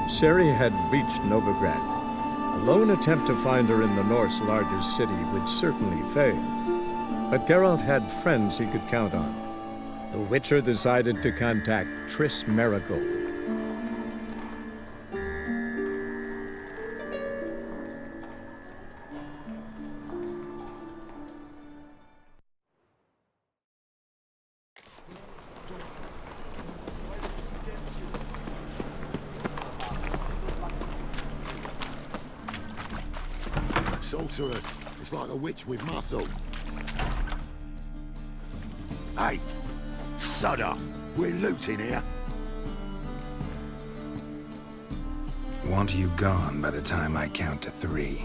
Ciri had reached Novigrad. A lone attempt to find her in the North's largest city would certainly fail. But Geralt had friends he could count on. The Witcher decided to contact Triss Merigold. Sorceress. It's like a witch with muscle. Hey, sod off. We're looting here. Want you gone by the time I count to 3.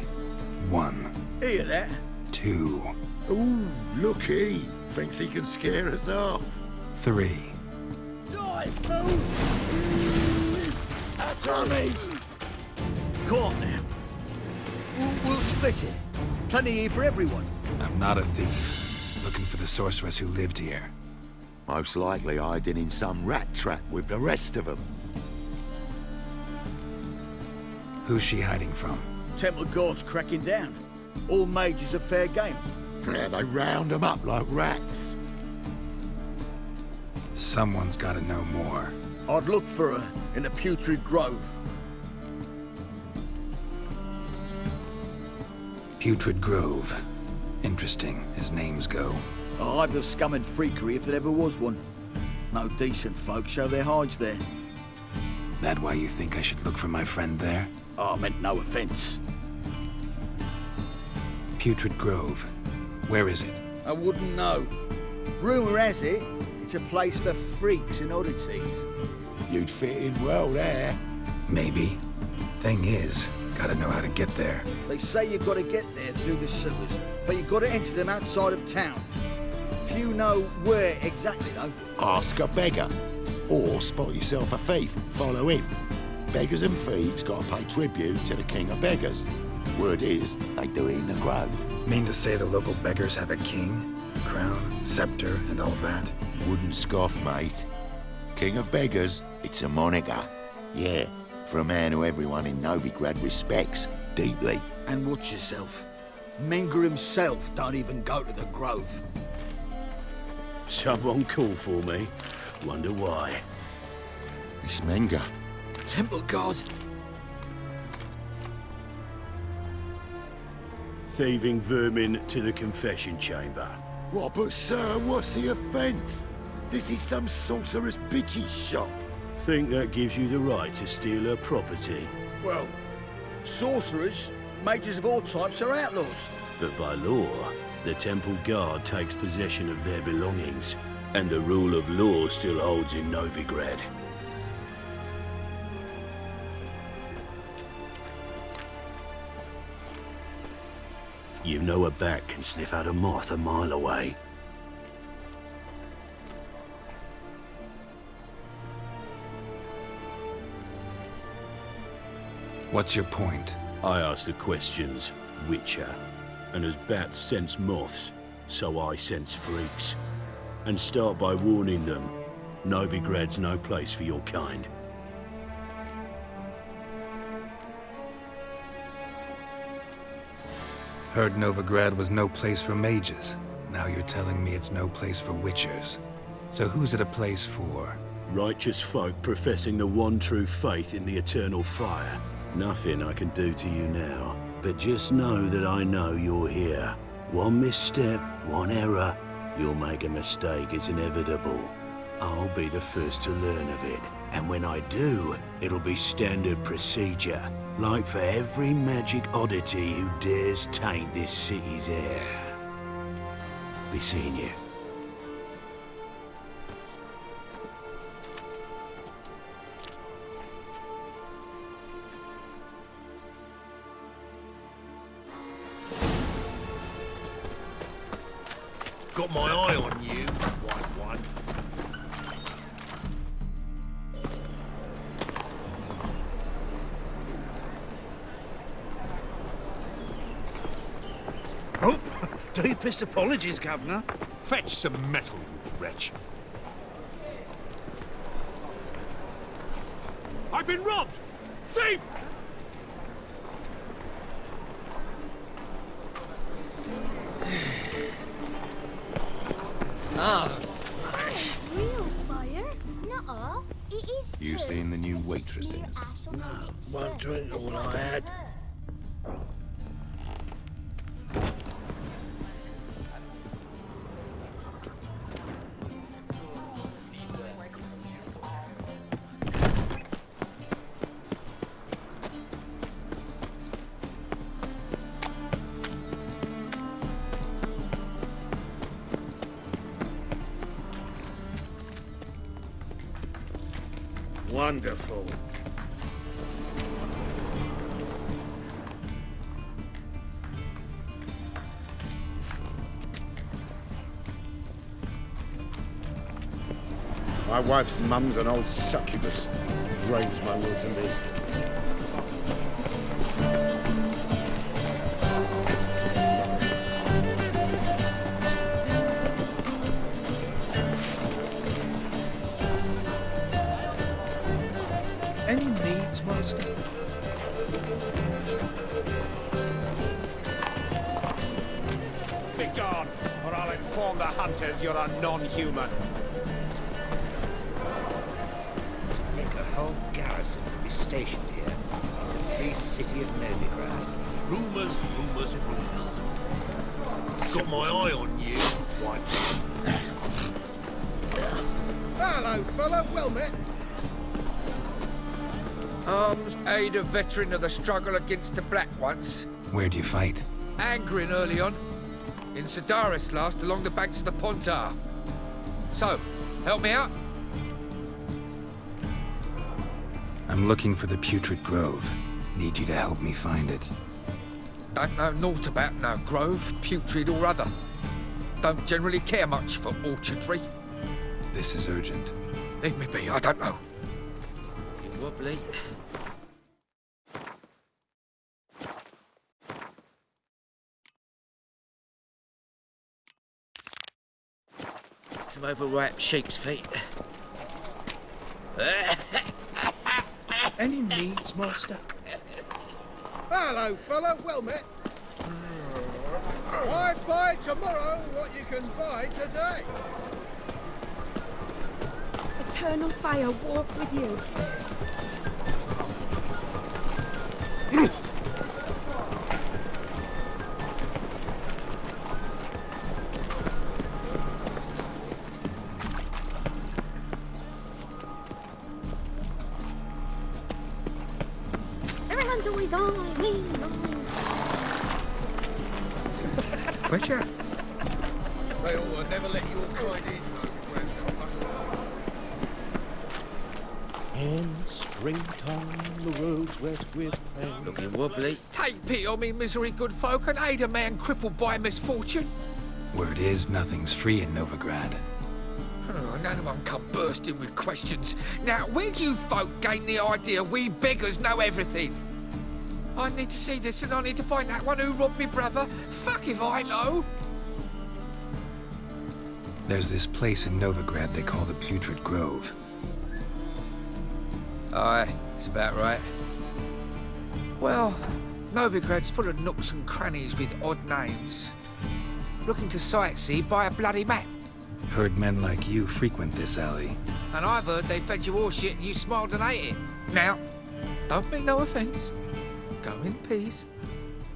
1. Hear that? 2. Ooh, looky. Thinks he can scare us off. 3. Die, fool! Tommy! Come on now. We'll split it. Plenty here for everyone. I'm not a thief. Looking for the sorceress who lived here. Most likely hiding in some rat trap with the rest of them. Who's she hiding from? Temple Guard's cracking down. All mages are fair game. Yeah, they round them up like rats. Someone's gotta know more. I'd look for her in the Putrid Grove. Putrid Grove. Interesting, as names go. A hive of scum and freakery if there ever was one. No decent folk show their hides there. That why you think I should look for my friend there? I meant no offence. Putrid Grove. Where is it? I wouldn't know. Rumour has it, it's a place for freaks and oddities. You'd fit in well there. Maybe. Thing is, gotta know how to get there. They say you gotta get there through the sewers, but you gotta enter them outside of town. Few know where exactly, though. Ask a beggar. Or spot yourself a thief and follow him. Beggars and thieves gotta pay tribute to the king of beggars. Word is, they do it in the grove. Mean to say the local beggars have a king, crown, scepter, and all that? Wouldn't scoff, mate. King of beggars, it's a moniker. Yeah, for a man who everyone in Novigrad respects deeply. And watch yourself. Menga himself don't even go to the Grove. Someone call for me. Wonder why. It's Menga. Temple Guard. Thieving vermin to the confession chamber. What, but sir, what's the offence? This is some sorcerer's bitchy shop. Think that gives you the right to steal her property. Well, sorcerers, mages of all types are outlaws. But by law, the Temple Guard takes possession of their belongings, and the rule of law still holds in Novigrad. You know a bat can sniff out a moth a mile away. What's your point? I ask the questions, Witcher. And as bats sense moths, so I sense freaks. And start by warning them, Novigrad's no place for your kind. Heard Novigrad was no place for mages. Now you're telling me it's no place for witchers. So who's it a place for? Righteous folk professing the one true faith in the eternal fire. Nothing I can do to you now, but just know that I know you're here. One misstep, one error, you'll make a mistake, it's inevitable. I'll be the first to learn of it, and when I do, it'll be standard procedure. Like for every magic oddity who dares taint this city's air. Be seeing you. Got my eye on you, white one. Oh, deepest apologies, Governor. Fetch some metal, you wretch. I've been robbed! Thief! Real fire? Nuh-uh. It is You too. seen the new waitresses? One drink, all I had. Wonderful. My wife's mum's an old succubus. Drains my will to live. Any needs, master? Begone, or I'll inform the hunters you're a non-human. Think a whole garrison will be stationed here in the free city of Novigrad. Rumors, rumors, rumors. Got my eye on you. One. Hello, fella. Well met. Arms aid a veteran of the struggle against the Black once. Where'd you fight? Angrin early on. In Sedaris last, along the banks of the Pontar. So, help me out. I'm looking for the Putrid Grove. Need you to help me find it. Don't know naught about no grove, putrid or other. Don't generally care much for orchardry. This is urgent. Leave me be, I don't know. You wobbly. Some overripe sheep's feet. Any needs, master? Hello, fella. Well met. I buy tomorrow what you can buy today. Eternal fire walk with you. Everyone's always on me. Where's you? They all never let your kind in. In springtime, the roads wet with rain. Looking wobbly. Take pity on me, misery, good folk, and aid a man crippled by misfortune. Word is, nothing's free in Novigrad. Oh, another one come bursting with questions. Now, where do you folk gain the idea we beggars know everything? I need to see this and I need to find that one who robbed me brother. Fuck if I know. There's this place in Novigrad they call the Putrid Grove. Aye, it's about right. Well, Novigrad's full of nooks and crannies with odd names. Looking to sightsee, buy a bloody map. Heard men like you frequent this alley. And I've heard they fed you all shit and you smiled and ate it. Now, don't mean no offence. Go in peace.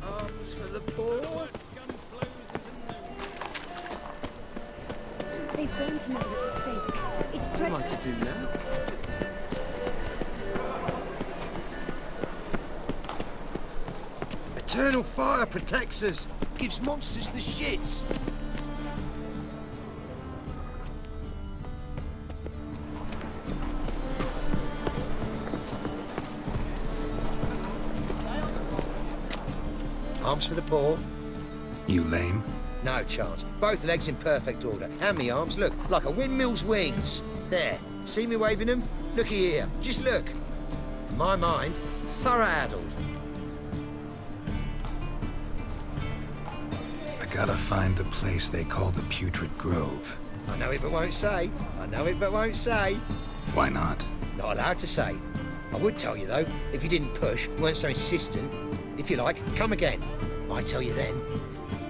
Arms for the poor. They've burnt another at the stake. It's dreadful. to do now? Eternal fire protects us. Gives monsters the shits. Arms for the poor. You lame? No chance. Both legs in perfect order. And me arms, look, like a windmill's wings. There. See me waving them? Looky here. Just look. My mind, thorough-addled. I gotta find the place they call the Putrid Grove. I know it but won't say. I know it but won't say. Why not? Not allowed to say. I would tell you, though, if you didn't push, weren't so insistent. If you like, come again. I tell you then.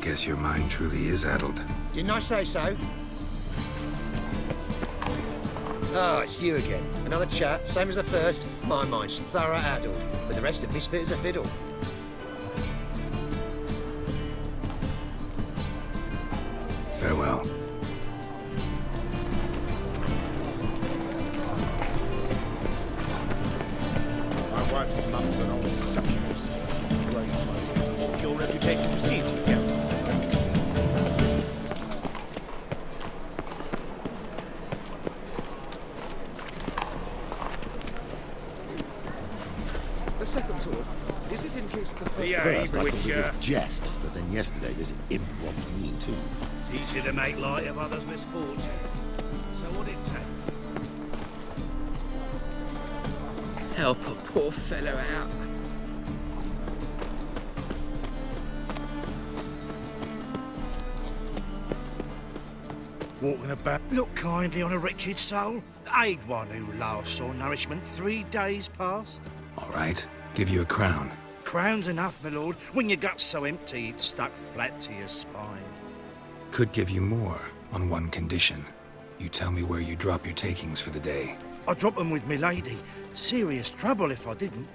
Guess your mind truly is addled. Didn't I say so? Oh, it's you again. Another chat, same as the first. My mind's thorough addled, but the rest of me's fit as a fiddle. Farewell. My wife's mum's an old succubus. Your reputation precedes you, Captain. The second sword, is it in case the first... Yeah, First, I thought it Witcher. was jest, but then yesterday there's impromptu mean too. It's easy to make light of others' misfortune. So what it take? Help a poor fellow out. Walking about, look kindly on a wretched soul. Aid one who last saw nourishment 3 days past. All right, give you a crown. Crown's enough, my lord, when your gut's so empty it's stuck flat to your spine. Could give you more, on one condition. You tell me where you drop your takings for the day. I'd drop them with me lady. Serious trouble if I didn't.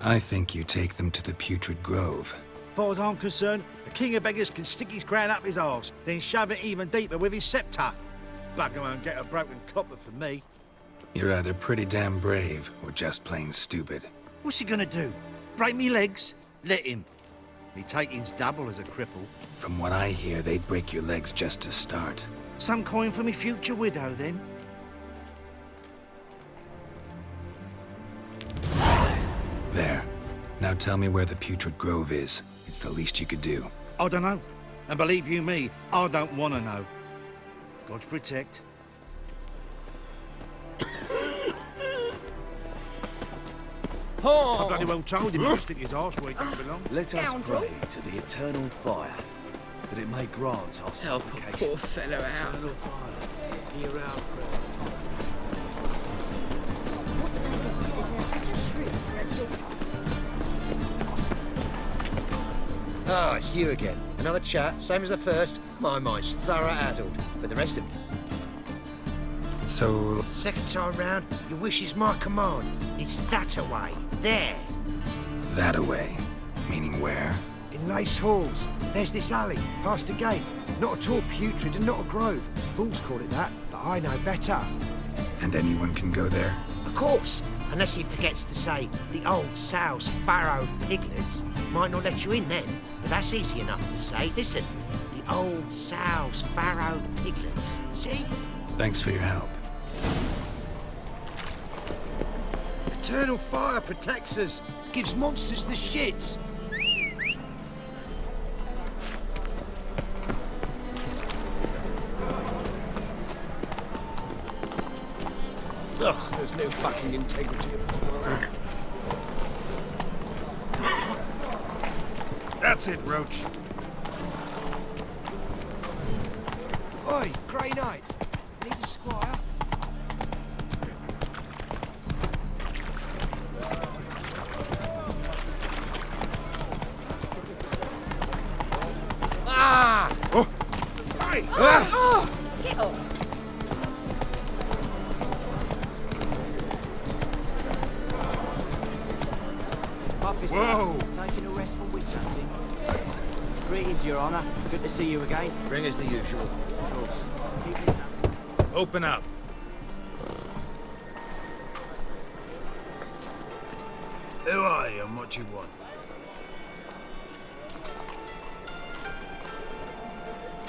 I think you take them to the Putrid Grove. As far as I'm concerned, the king of beggars can stick his crown up his arse, then shove it even deeper with his scepter. Bugger won't get a broken copper from me. You're either pretty damn brave, or just plain stupid. What's he gonna do? Break me legs? Let him. Me taking's double as a cripple. From what I hear, they'd break your legs just to start. Some coin for me future widow, then. There. Now tell me where the Putrid Grove is. It's the least you could do. I don't know. And believe you me, I don't want to know. God's protect. I bloody well told him to stick his arse where he don't belong. Let us pray to the eternal fire, that it may grant our Help a supplication. poor fellow out. Eternal fire, hear our prayer. What did I do to deserve such a shrew for a daughter? Oh, it's you again. Another chat, same as the first. My mind's thorough addled, but the rest of... So... Second time round, your wish is my command. It's that away. There. That away? Meaning where? In Lace Halls. There's this alley, past the gate. Not at all putrid and not a grove. Fools call it that, but I know better. And anyone can go there? Of course, unless he forgets to say the old sow's farrowed piglets. Might not let you in then, but that's easy enough to say. Listen, the old sow's farrowed piglets. See? Thanks for your help. Eternal fire protects us. Gives monsters the shits. Ugh, there's no fucking integrity in this world. That's it, Roach. Oi, Grey Knight. Need a squire? Ah! Oh! Hey! Ah! Get off. Officer, Whoa! taking a rest from witch hunting. Greetings, Your Honour. Good to see you again. Bring us the usual. Of course. Keep this up. Open up. Who are you and what you want?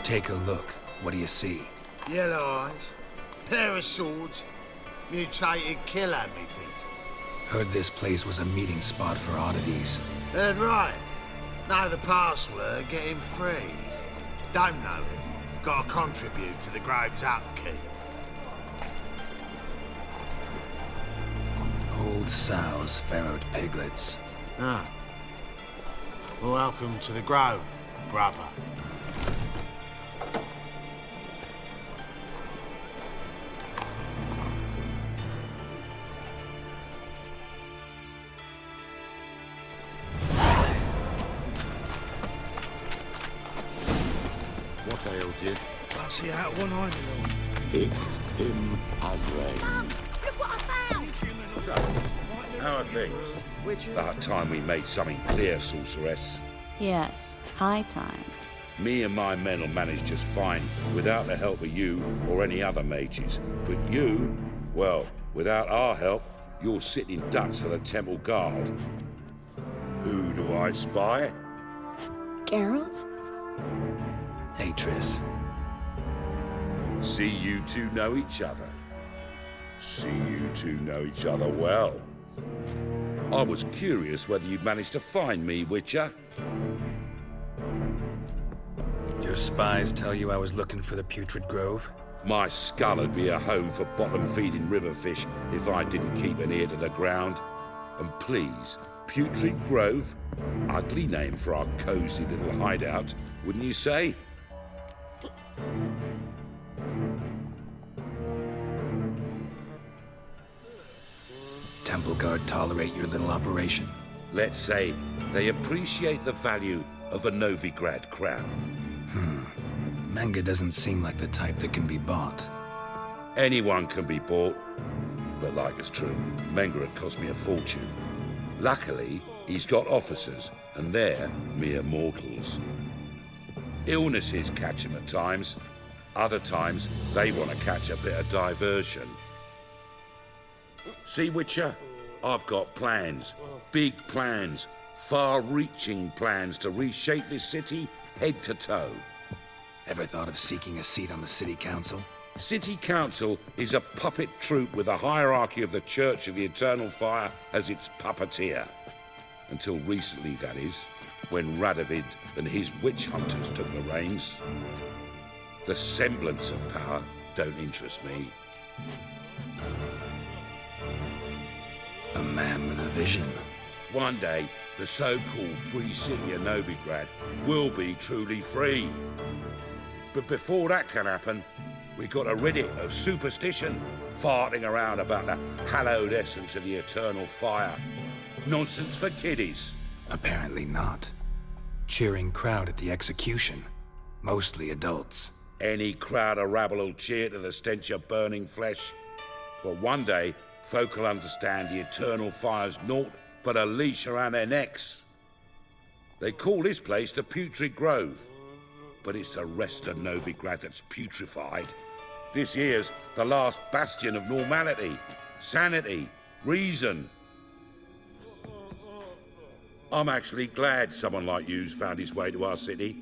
Take a look. What do you see? Yellow eyes, pair of swords, mutated killer, methinks. Heard this place was a meeting spot for oddities. Heard right. Know the password, get him free. Don't know it. Gotta contribute to the Grove's upkeep. Old sows, farrowed piglets. Ah. Welcome to the Grove, brother. you. Can't see out one eye, my lord. Picked him as they. Mum, look what I found! So, how are things? About time we made something clear, sorceress. Yes, high time. Me and my men will manage just fine without the help of you or any other mages. But you, well, without our help, you're sitting ducks for the temple guard. Who do I spy? Geralt? Hey, Triss. See you two know each other. See you two know each other well. I was curious whether you'd managed to find me, Witcher. Your spies tell you I was looking for the Putrid Grove? My skull would be a home for bottom-feeding riverfish if I didn't keep an ear to the ground. And please, Putrid Grove? Ugly name for our cozy little hideout, wouldn't you say? Temple Guard tolerate your little operation? Let's say they appreciate the value of a Novigrad crown. Menga doesn't seem like the type that can be bought. Anyone can be bought. But like it's true, Menga had cost me a fortune. Luckily, he's got officers, and they're mere mortals. Illnesses catch him at times. Other times, they want to catch a bit of diversion. See, Witcher? I've got plans. Big plans. Far-reaching plans to reshape this city head to toe. Ever thought of seeking a seat on the City Council? City Council is a puppet troupe with a hierarchy of the Church of the Eternal Fire as its puppeteer. Until recently, that is, when Radovid and his witch hunters took the reins. The semblance of power don't interest me. A man with a vision. One day, the so-called free city of Novigrad will be truly free. But before that can happen, we got to rid it of superstition, farting around about the hallowed essence of the eternal fire. Nonsense for kiddies. Apparently not. Cheering crowd at the execution. Mostly adults. Any crowd of rabble will cheer to the stench of burning flesh. But one day, folk will understand the eternal fire's naught but a leash around their necks. They call this place the Putrid Grove. But it's the rest of Novigrad that's putrefied. This here's the last bastion of normality, sanity, reason. I'm actually glad someone like you's found his way to our city.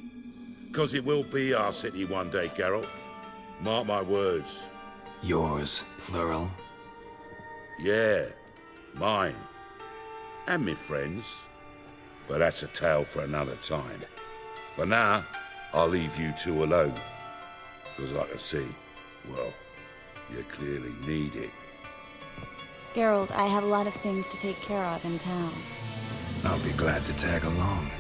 'Cause it will be our city one day, Geralt. Mark my words. Yours, plural? Yeah, mine. And me friends. But that's a tale for another time. For now, I'll leave you two alone. 'Cause I can see, well, you clearly need it. Geralt, I have a lot of things to take care of in town. I'll be glad to tag along.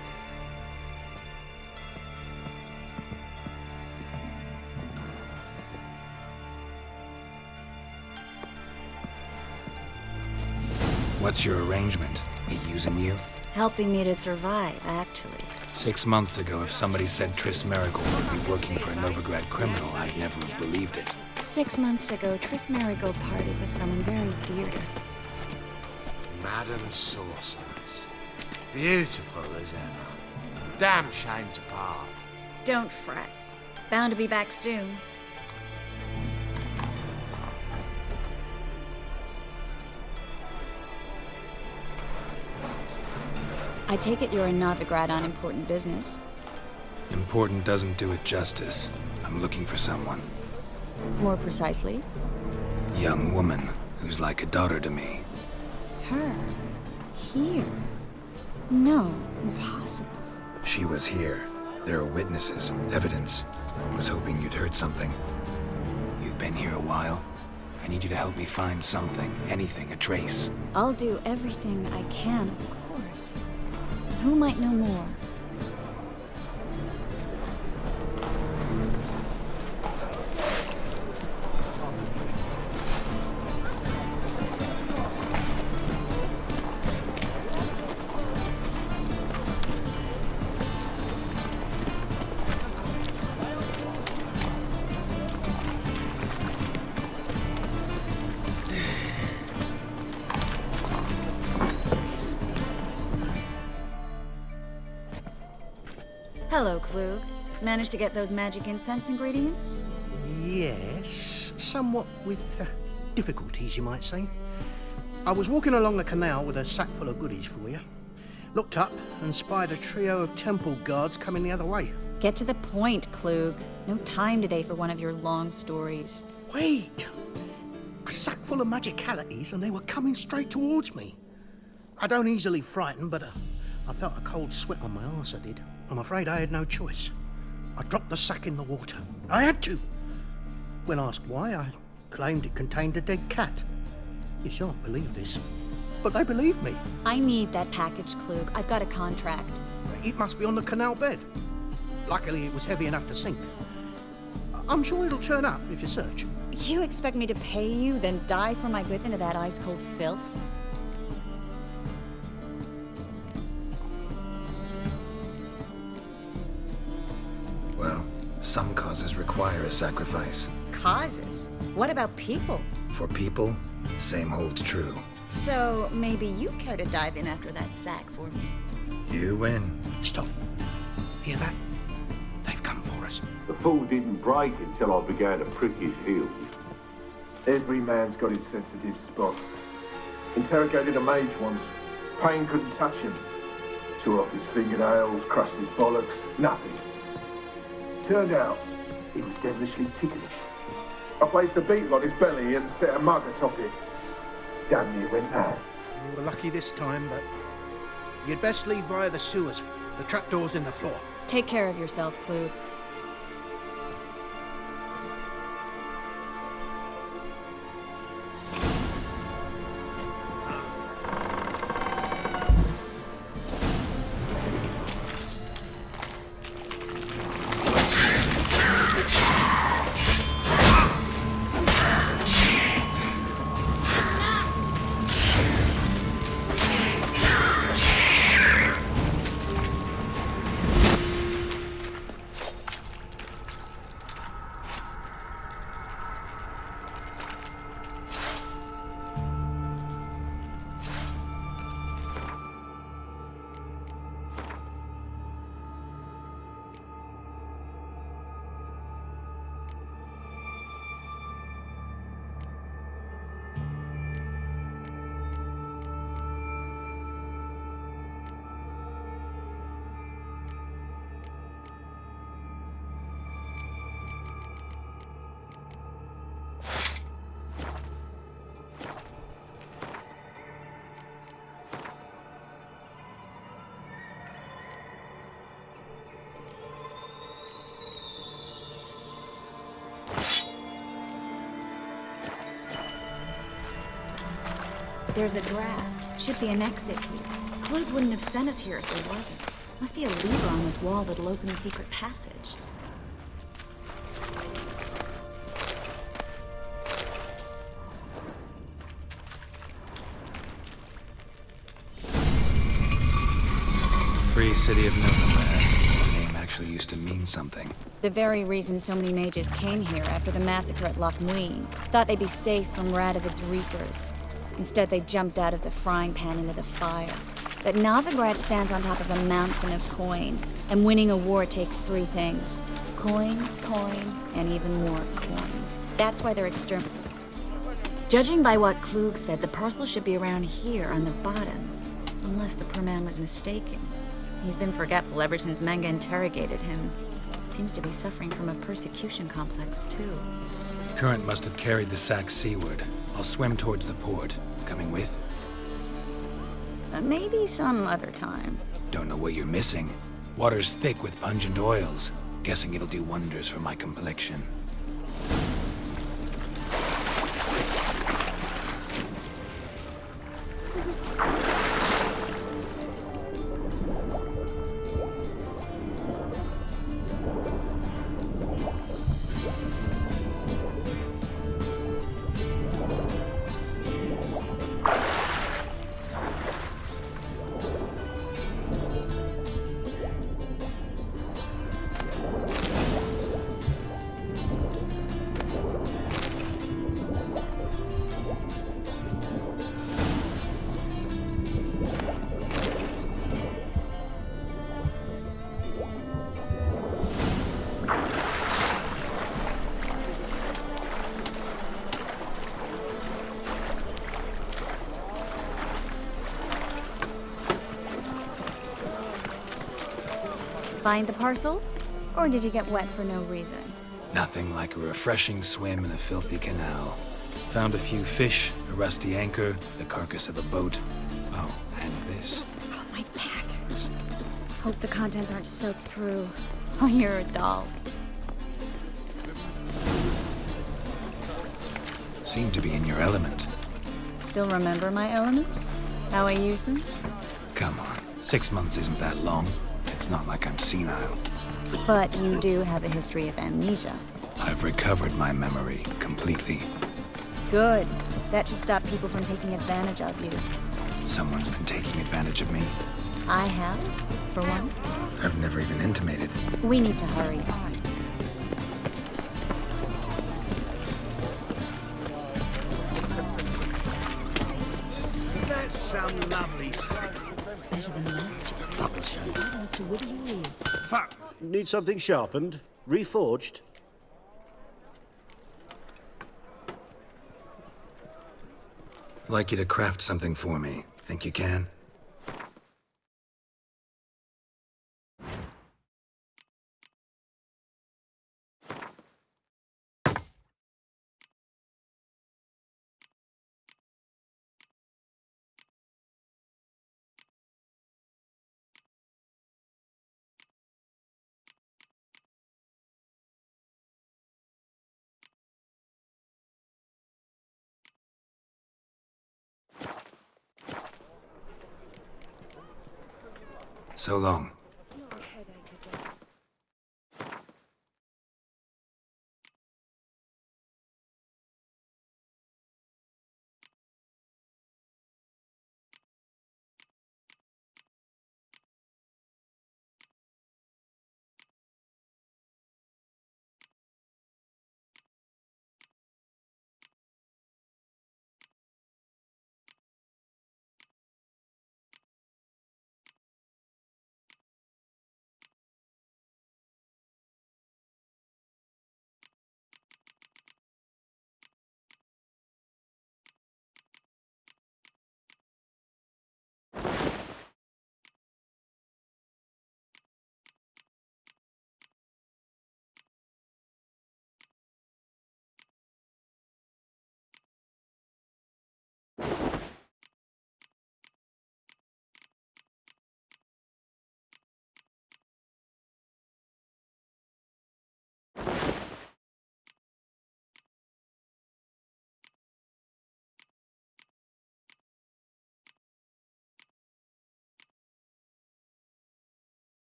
What's your arrangement? He using you? Helping me to survive, actually. 6 months ago, if somebody said Triss Merigold would be working for a Novigrad criminal, I'd never have believed it. 6 months ago, Triss Merigold parted with someone very dear to her. Madam Sorceress. Beautiful as ever. Damn shame to part. Don't fret. Bound to be back soon. I take it you're in Novigrad on important business. Important doesn't do it justice. I'm looking for someone. More precisely? Young woman who's like a daughter to me. Her? Here? No, impossible. She was here. There are witnesses, evidence. Was hoping you'd heard something. You've been here a while. I need you to help me find something, anything, a trace. I'll do everything I can, of course. Who might know more? Hello, Klug. Managed to get those magic incense ingredients? Yes, somewhat with difficulties, you might say. I was walking along the canal with a sack full of goodies for you. Looked up and spied a trio of temple guards coming the other way. Get to the point, Klug. No time today for one of your long stories. Wait! A sack full of magicalities and they were coming straight towards me. I don't easily frighten, but I felt a cold sweat on my arse, I did. I'm afraid I had no choice. I dropped the sack in the water. I had to. When asked why, I claimed it contained a dead cat. You shan't believe this, but they believed me. I need that package, Klug. I've got a contract. It must be on the canal bed. Luckily, it was heavy enough to sink. I'm sure it'll turn up if you search. You expect me to pay you, then dive for my goods into that ice-cold filth? Well, some causes require a sacrifice. Causes? What about people? For people, same holds true. So maybe you care to dive in after that sack for me? You win. Stop. Hear that? They've come for us. The fall didn't break until I began to prick his heels. Every man's got his sensitive spots. Interrogated a mage once. Pain couldn't touch him. Tore off his fingernails, crushed his bollocks, nothing. Turned out, he was devilishly ticklish. I placed a beetle on his belly and set a mug atop it. Damn near went mad. You were lucky this time, but you'd best leave via the sewers. The trapdoor's in the floor. Take care of yourself, Klug. There's a draft. Should be an exit here. Klug wouldn't have sent us here if there wasn't. Must be a lever on this wall that'll open the secret passage. Free City of Novigrad. The name actually used to mean something. The very reason so many mages came here after the massacre at Loch Muin. Thought they'd be safe from Radovid's reapers. Instead, they jumped out of the frying pan into the fire. But Novigrad stands on top of a mountain of coin, and winning a war takes three things. Coin, coin, and even more coin. That's why they're exterminated. Judging by what Klug said, the parcel should be around here on the bottom. Unless the poor man was mistaken. He's been forgetful ever since Manga interrogated him. Seems to be suffering from a persecution complex, too. Current must have carried the sack seaward. I'll swim towards the port. Coming with? Maybe some other time. Don't know what you're missing. Water's thick with pungent oils. Guessing it'll do wonders for my complexion. Find the parcel? Or did you get wet for no reason? Nothing like a refreshing swim in a filthy canal. Found a few fish, a rusty anchor, the carcass of a boat. Oh, and this. Oh, my package. Hope the contents aren't soaked through. Oh, you're a doll. Seem to be in your element. Still remember my elements? How I use them? Come on, 6 months isn't that long. It's not like I'm senile. But you do have a history of amnesia. I've recovered my memory completely. Good. That should stop people from taking advantage of you. Someone's been taking advantage of me. I have, for one. I've never even intimated. We need to hurry. That's some lovely scene. Better than last year. Couple shows. To what he is. Fuck. Need something sharpened? Reforged? Like you to craft something for me. Think you can? So long.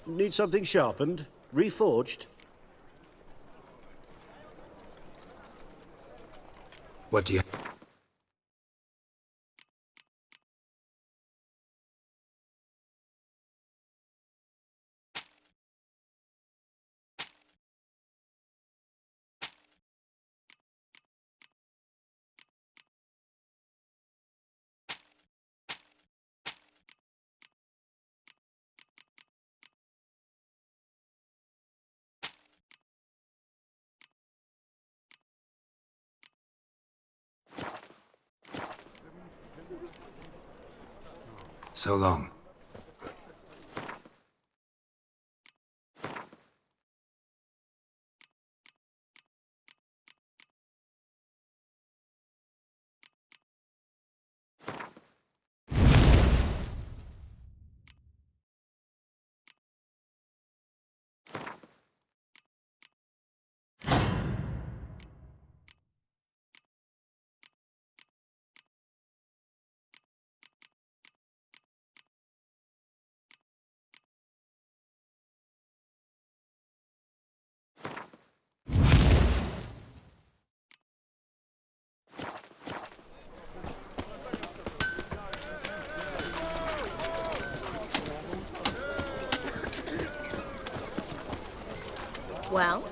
Need something sharpened? Reforged? What do you... So long. Well?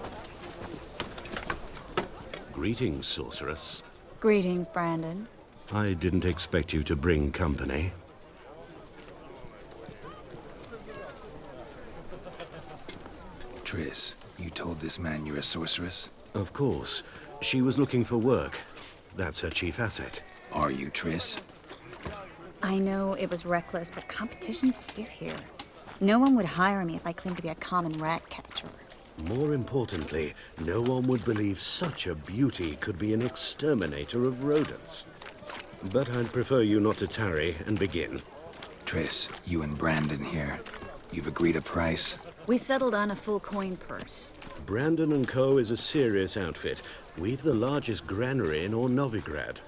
Greetings, sorceress. Greetings, Brandon. I didn't expect you to bring company. Triss, you told this man you're a sorceress? Of course. She was looking for work. That's her chief asset. Are you, Triss? I know it was reckless, but competition's stiff here. No one would hire me if I claimed to be a common rat catcher. More importantly, no one would believe such a beauty could be an exterminator of rodents. But I'd prefer you not to tarry and begin. Triss, you and Brandon here. You've agreed a price? We settled on a full coin purse. Brandon & Co. is a serious outfit. We've the largest granary in all Novigrad.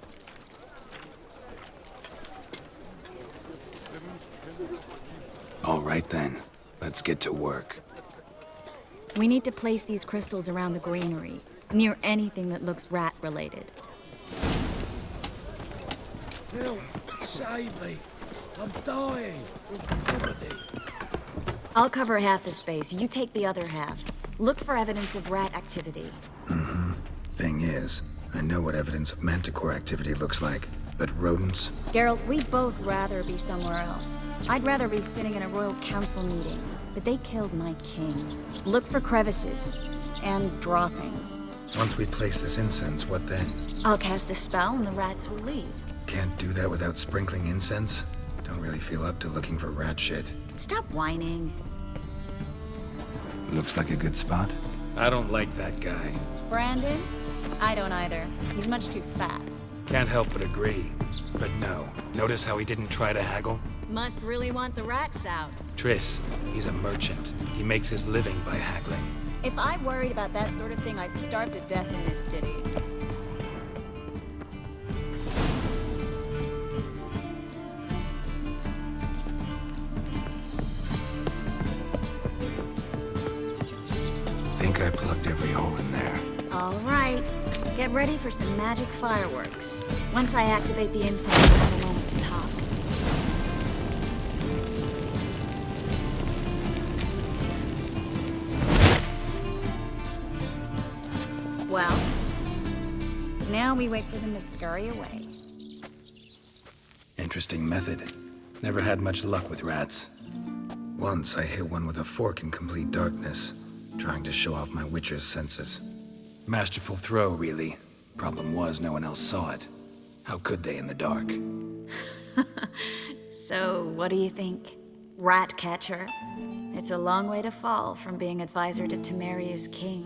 All right then, let's get to work. We need to place these crystals around the granary, near anything that looks rat-related. Help! Save me! I'm dying of poverty. I'll cover half the space, you take the other half. Look for evidence of rat activity. Mm-hmm. Thing is, I know what evidence of manticore activity looks like, but rodents? Geralt, we'd both rather be somewhere else. I'd rather be sitting in a royal council meeting, but they killed my king. Look for crevices and droppings. Once we place this incense, what then? I'll cast a spell and the rats will leave. Can't do that without sprinkling incense? Don't really feel up to looking for rat shit. Stop whining. Looks like a good spot. I don't like that guy. Brandon? I don't either. He's much too fat. Can't help but agree. But no. Notice how he didn't try to haggle? Must really want the rats out. Triss, he's a merchant. He makes his living by haggling. If I worried about that sort of thing, I'd starve to death in this city. Think I plugged every hole in there. All right. Get ready for some magic fireworks. Once I activate the incense, we'll have a moment to talk. Well, now we wait for them to scurry away. Interesting method. Never had much luck with rats. Once I hit one with a fork in complete darkness, trying to show off my witcher's senses. Masterful throw, really. Problem was, no one else saw it. How could they in the dark? So, what do you think? Rat catcher? It's a long way to fall from being advisor to Temeria's king.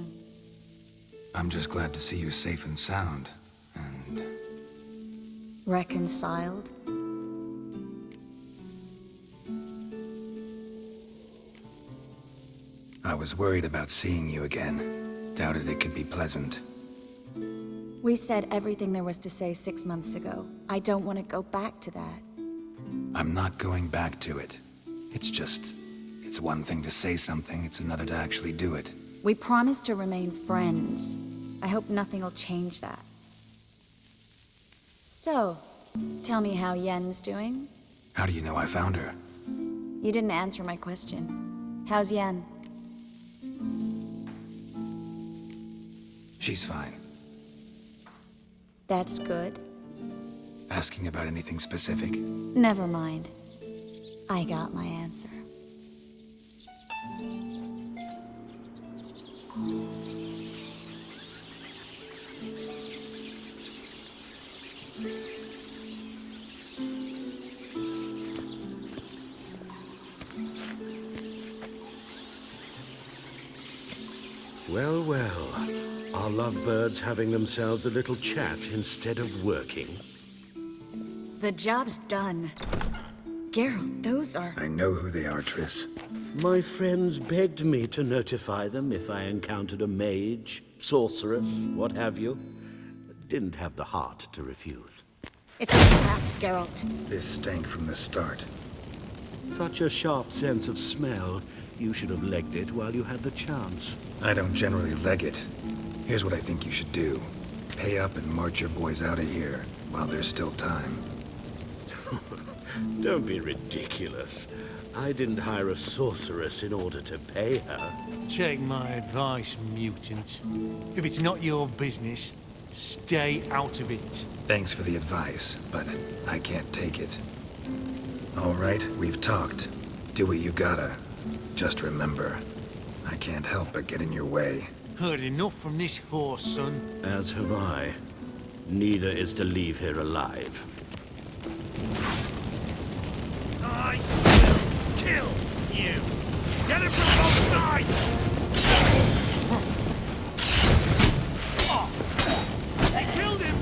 I'm just glad to see you safe and sound, and... Reconciled? I was worried about seeing you again. Doubted it could be pleasant. We said everything there was to say 6 months ago. I don't want to go back to that. I'm not going back to it. It's one thing to say something, it's another to actually do it. We promised to remain friends. I hope nothing will change that. So, tell me how Yen's doing? How do you know I found her? You didn't answer my question. How's Yen? She's fine. That's good. Asking about anything specific? Never mind. I got my answer. Well, well. Are lovebirds having themselves a little chat instead of working? The job's done. Geralt, those are... I know who they are, Triss. My friends begged me to notify them if I encountered a mage, sorceress, what have you. Didn't have the heart to refuse. It's a trap, Geralt. This stank from the start. Such a sharp sense of smell. You should have legged it while you had the chance. I don't generally leg it. Here's what I think you should do. Pay up and march your boys out of here while there's still time. Don't be ridiculous. I didn't hire a sorceress in order to pay her. Take my advice, mutant. If it's not your business, stay out of it. Thanks for the advice, but I can't take it. All right, we've talked. Do what you gotta. Just remember, I can't help but get in your way. Heard enough from this horse, son. As have I. Neither is to leave here alive. I will kill you! Get him from both sides! They killed him!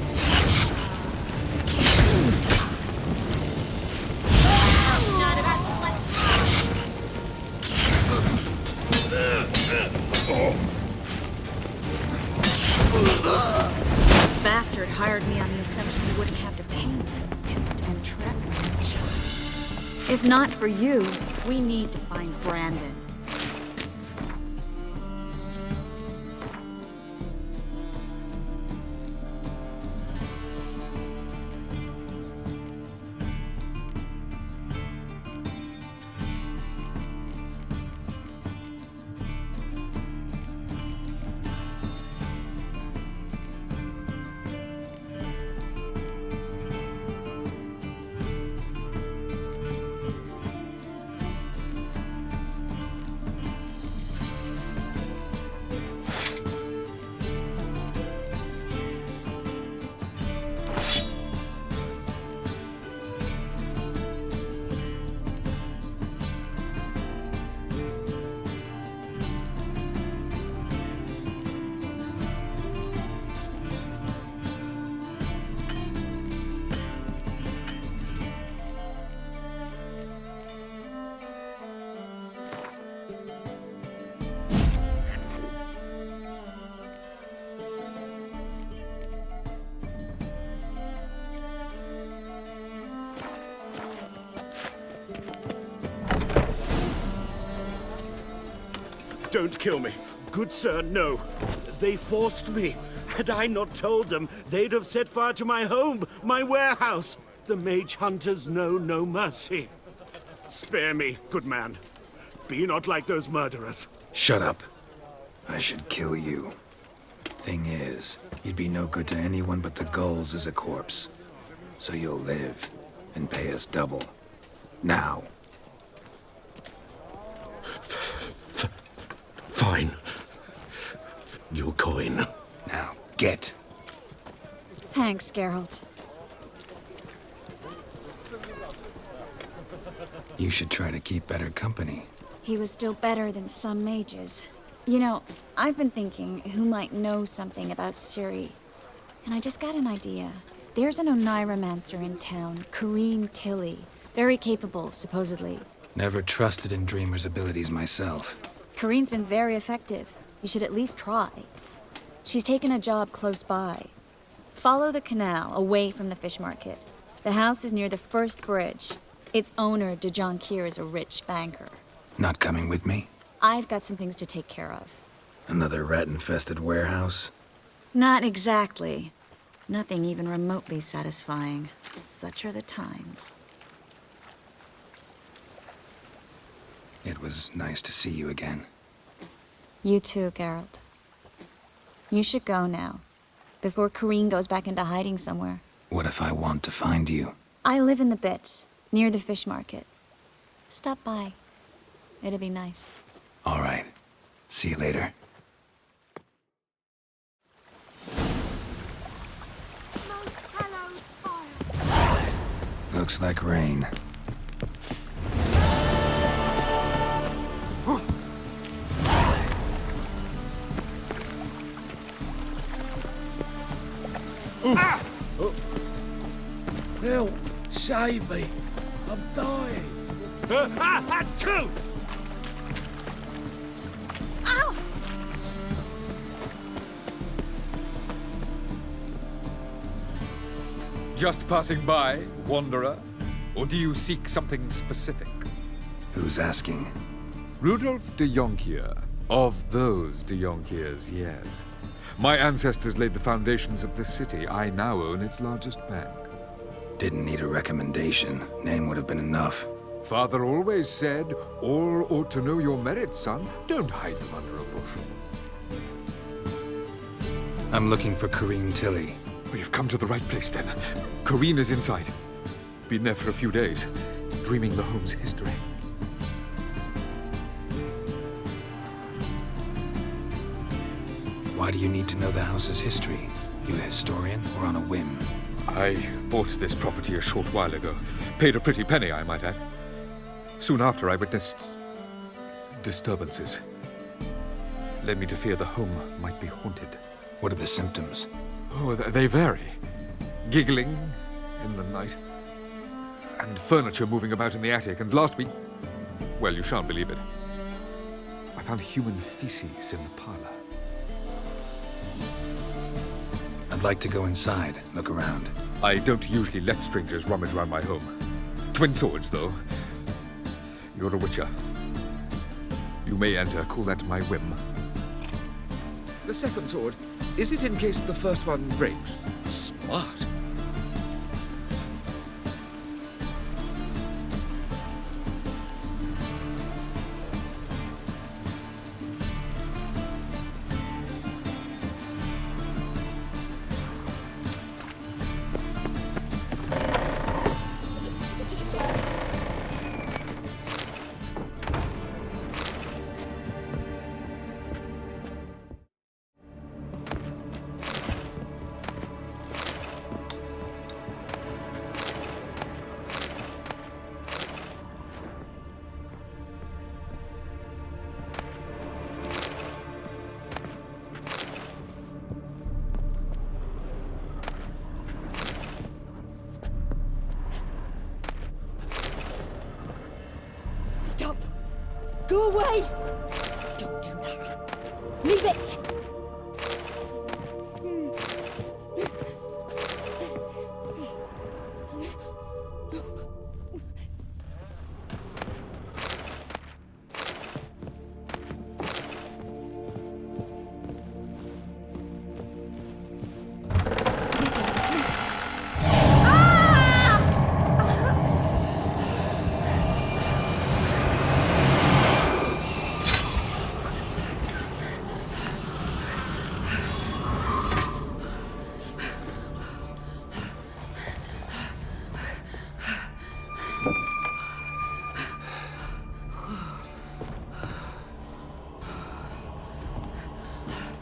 Bastard hired me on the assumption he wouldn't have to pay me. Duped and trapped. If not for you, we need to find Brandon. Don't kill me. Good sir, no. They forced me. Had I not told them, they'd have set fire to my home, my warehouse. The mage hunters know no mercy. Spare me, good man. Be not like those murderers. Shut up. I should kill you. Thing is, you'd be no good to anyone but the gulls as a corpse. So you'll live and pay us double. Now. Fine. Your coin. Now, get. Thanks, Geralt. You should try to keep better company. He was still better than some mages. You know, I've been thinking who might know something about Ciri. And I just got an idea. There's an Oneiromancer in town, Corrine Tilly. Very capable, supposedly. Never trusted in Dreamer's abilities myself. Corrine's been very effective. You should at least try. She's taken a job close by. Follow the canal, away from the fish market. The house is near the first bridge. Its owner, de Jonquier, is a rich banker. Not coming with me? I've got some things to take care of. Another rat-infested warehouse? Not exactly. Nothing even remotely satisfying. Such are the times. It was nice to see you again. You too, Geralt. You should go now, before Corrine goes back into hiding somewhere. What if I want to find you? I live in the Bits, near the fish market. Stop by. It'll be nice. All right. See you later. Looks like rain. Ah! Oh. Help! Save me! I'm dying! Achoo! Ow! Just passing by, wanderer? Or do you seek something specific? Who's asking? Rudolf de Jonquier. Of those de Jonquiers, yes. My ancestors laid the foundations of this city. I now own its largest bank. Didn't need a recommendation. Name would have been enough. Father always said, all ought to know your merits, son. Don't hide them under a bushel. I'm looking for Corrine Tilly. Well, you've come to the right place, then. Corrine is inside. Been there for a few days, dreaming the home's history. Why do you need to know the house's history? You a historian or on a whim? I bought this property a short while ago. Paid a pretty penny, I might add. Soon after, I witnessed disturbances. Led me to fear the home might be haunted. What are the symptoms? Oh, they vary. Giggling in the night, and furniture moving about in the attic, and last week, well, you shan't believe it, I found human feces in the parlor. I'd like to go inside, look around. I don't usually let strangers rummage around my home. Twin swords, though. You're a witcher. You may enter, call that my whim. The second sword, is it in case the first one breaks? Smart. Stop! Go away! Don't do that. Leave it!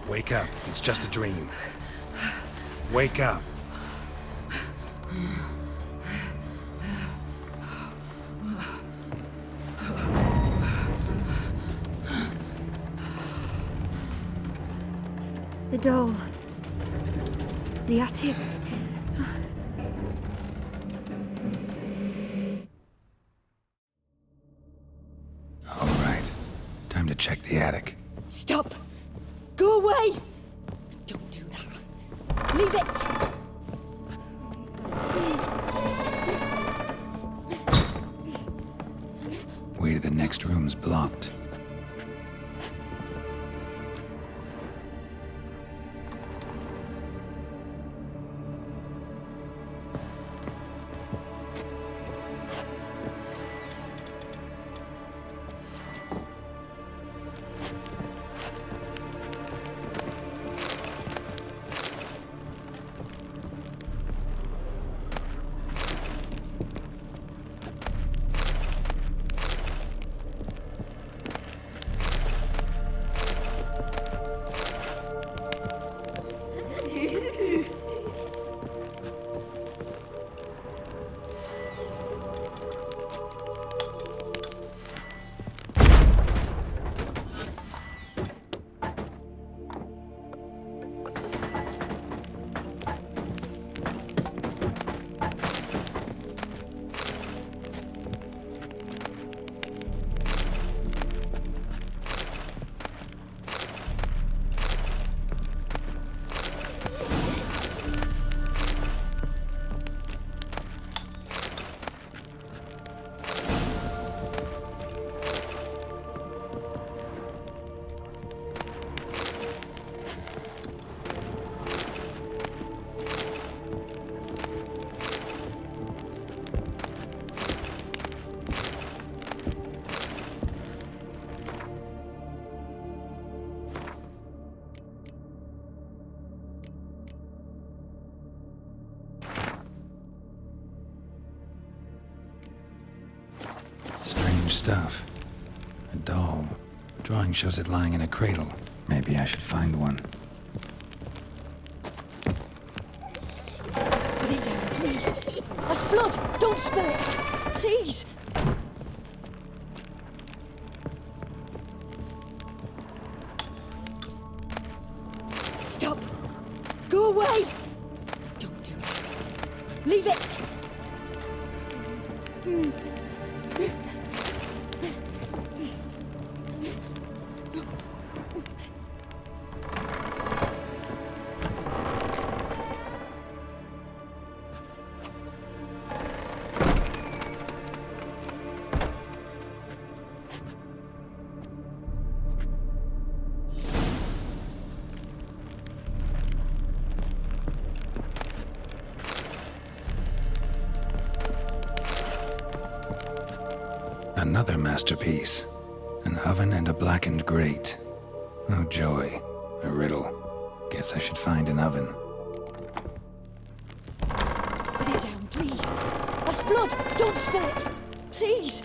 Wake up. It's just a dream. Wake up. The doll. The attic. All right. Time to check the attic. Stop! Go away! Don't do that. Leave it! Way to the next room's blocked. Stuff. A doll. Drawing shows it lying in a cradle. Maybe I should find one. That's blood! Don't spill it! Please! Stop! Go away! Don't do it. Leave it! Another masterpiece. An oven and a blackened grate. Oh joy. A riddle. Guess I should find an oven. Put it down, please. That's blood! Don't spill it! Please!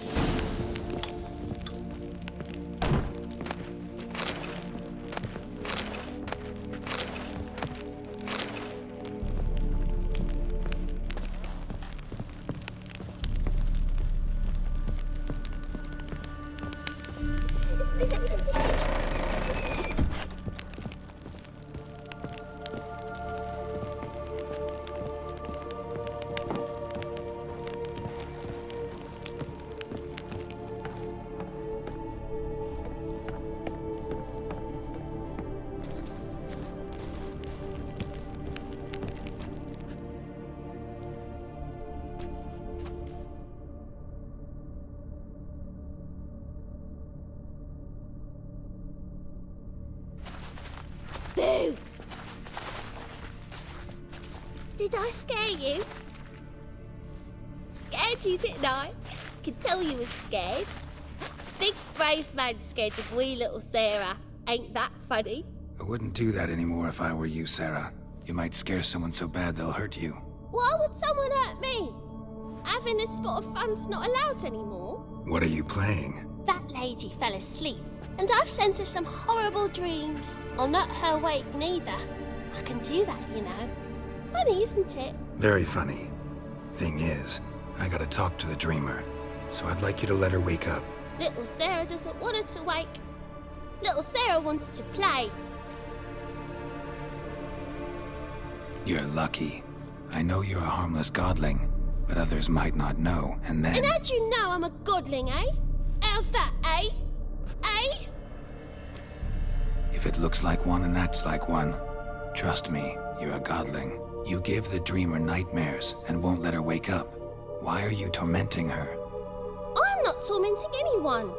Boo! Did I scare you? Scared you, didn't I? Could tell you was scared. Big brave man scared of wee little Sarah. Ain't that funny? I wouldn't do that anymore if I were you, Sarah. You might scare someone so bad they'll hurt you. Why would someone hurt me? Having a spot of fun's not allowed anymore. What are you playing? That lady fell asleep, and I've sent her some horrible dreams. I'll not her wake neither. I can do that, you know. Funny, isn't it? Very funny. Thing is, I gotta talk to the dreamer, so I'd like you to let her wake up. Little Sarah doesn't want her to wake. Little Sarah wants to play. You're lucky. I know you're a harmless godling, but others might not know, and then... And how'd you know I'm a godling, eh? How's that, eh? Eh? If it looks like one and acts like one, trust me, you're a godling. You give the dreamer nightmares and won't let her wake up. Why are you tormenting her? I'm not tormenting anyone.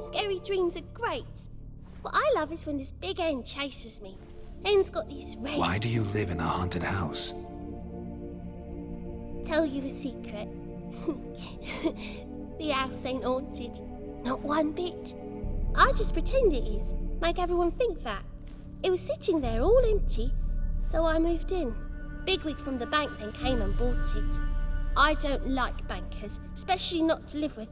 Scary dreams are great. What I love is when this big hen chases me. Hen's got these red... Why do you live in a haunted house? Tell you a secret. The house ain't haunted. Not one bit. I just pretend it is. Make everyone think that. It was sitting there all empty, so I moved in. Bigwig from the bank then came and bought it. I don't like bankers, especially not to live with,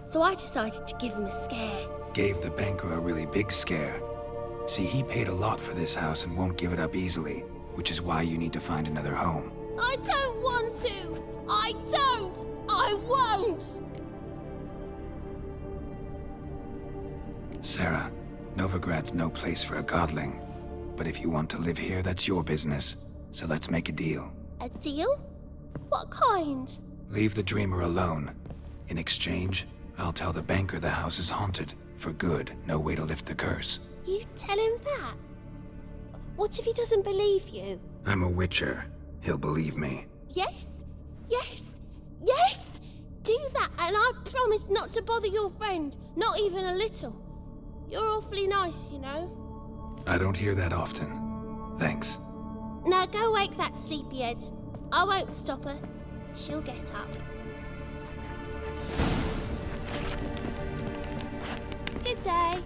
so I decided to give him a scare. Gave the banker a really big scare. See, he paid a lot for this house and won't give it up easily, which is why you need to find another home. I don't want to! I don't! I won't! Sarah, Novigrad's no place for a godling. But if you want to live here, that's your business. So let's make a deal. A deal? What kind? Leave the dreamer alone. In exchange, I'll tell the banker the house is haunted. For good, no way to lift the curse. You tell him that? What if he doesn't believe you? I'm a witcher. He'll believe me. Yes? Yes? Yes! Do that, and I promise not to bother your friend. Not even a little. You're awfully nice, you know. I don't hear that often. Thanks. Now go wake that sleepyhead. I won't stop her. She'll get up. Good day.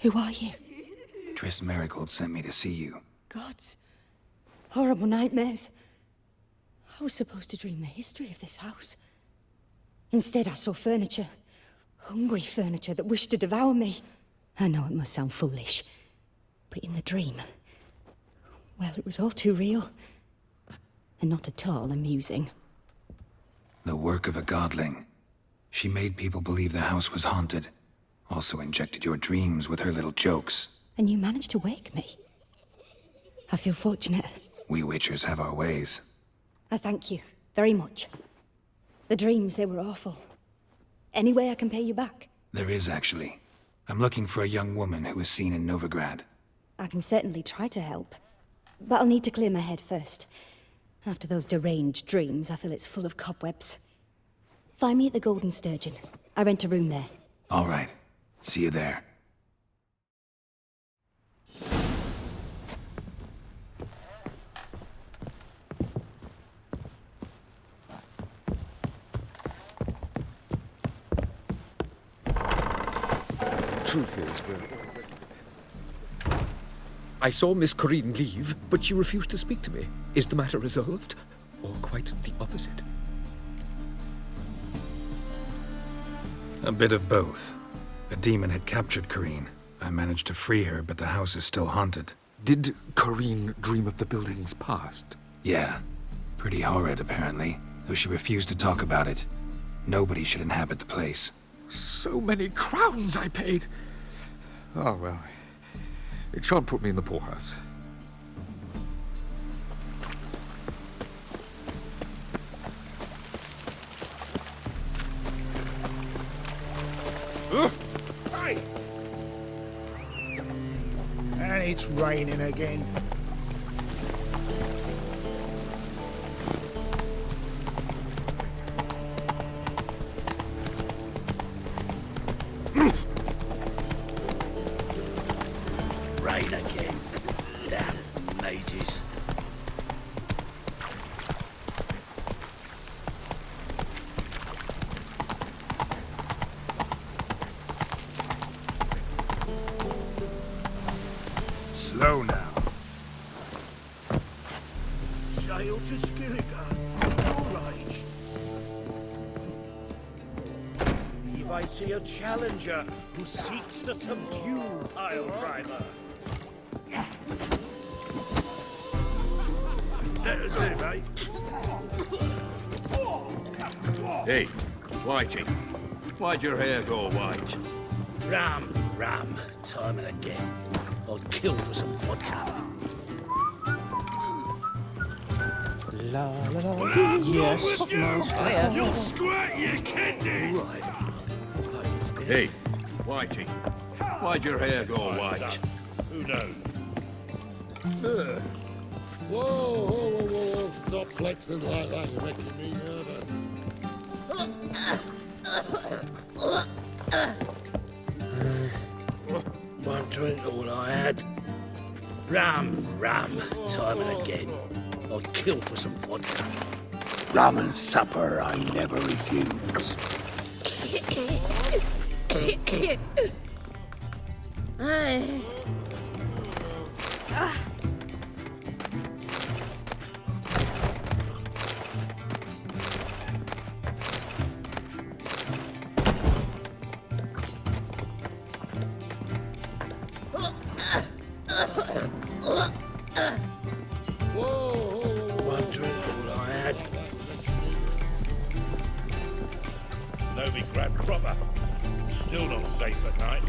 Who are you? Triss Marigold sent me to see you. Gods. Horrible nightmares. I was supposed to dream the history of this house. Instead, I saw furniture. Hungry furniture that wished to devour me. I know it must sound foolish, but in the dream, well, it was all too real. And not at all amusing. The work of a godling. She made people believe the house was haunted. Also injected your dreams with her little jokes. And you managed to wake me. I feel fortunate. We Witchers have our ways. I thank you very much. The dreams, they were awful. Any way I can pay you back? There is, actually. I'm looking for a young woman who was seen in Novigrad. I can certainly try to help. But I'll need to clear my head first. After those deranged dreams, I feel it's full of cobwebs. Find me at the Golden Sturgeon. I rent a room there. All right. See you there. Truth is, I saw Miss Corinne leave, but she refused to speak to me. Is the matter resolved? Or quite the opposite? A bit of both. A demon had captured Corinne. I managed to free her, but the house is still haunted. Did Corinne dream of the building's past? Yeah. Pretty horrid, apparently, though she refused to talk about it. Nobody should inhabit the place. So many crowns I paid! Oh, well. It shan't put me in the poorhouse. Hey! And it's raining again. Rain again. Damn mages. Slow now. Sail to Skilligan. All right. If I see a challenger who seeks to subdue Piledriver. That'll do, mate. Hey, Whitey. Why'd your hair go white? Ram, time and again. I'd kill for some vodka. La la la. Yes, Master. You'll squirt your kidneys! Right. Hey, Whitey. Why'd your hair go white? Who knows? Whoa. Stop flexing like that. You're making me nervous. One drink all I had. Ram, time and again. I'd kill for some vodka. Rum and supper I never refuse. One drink all I had. Novigrad proper. Still not safe at night.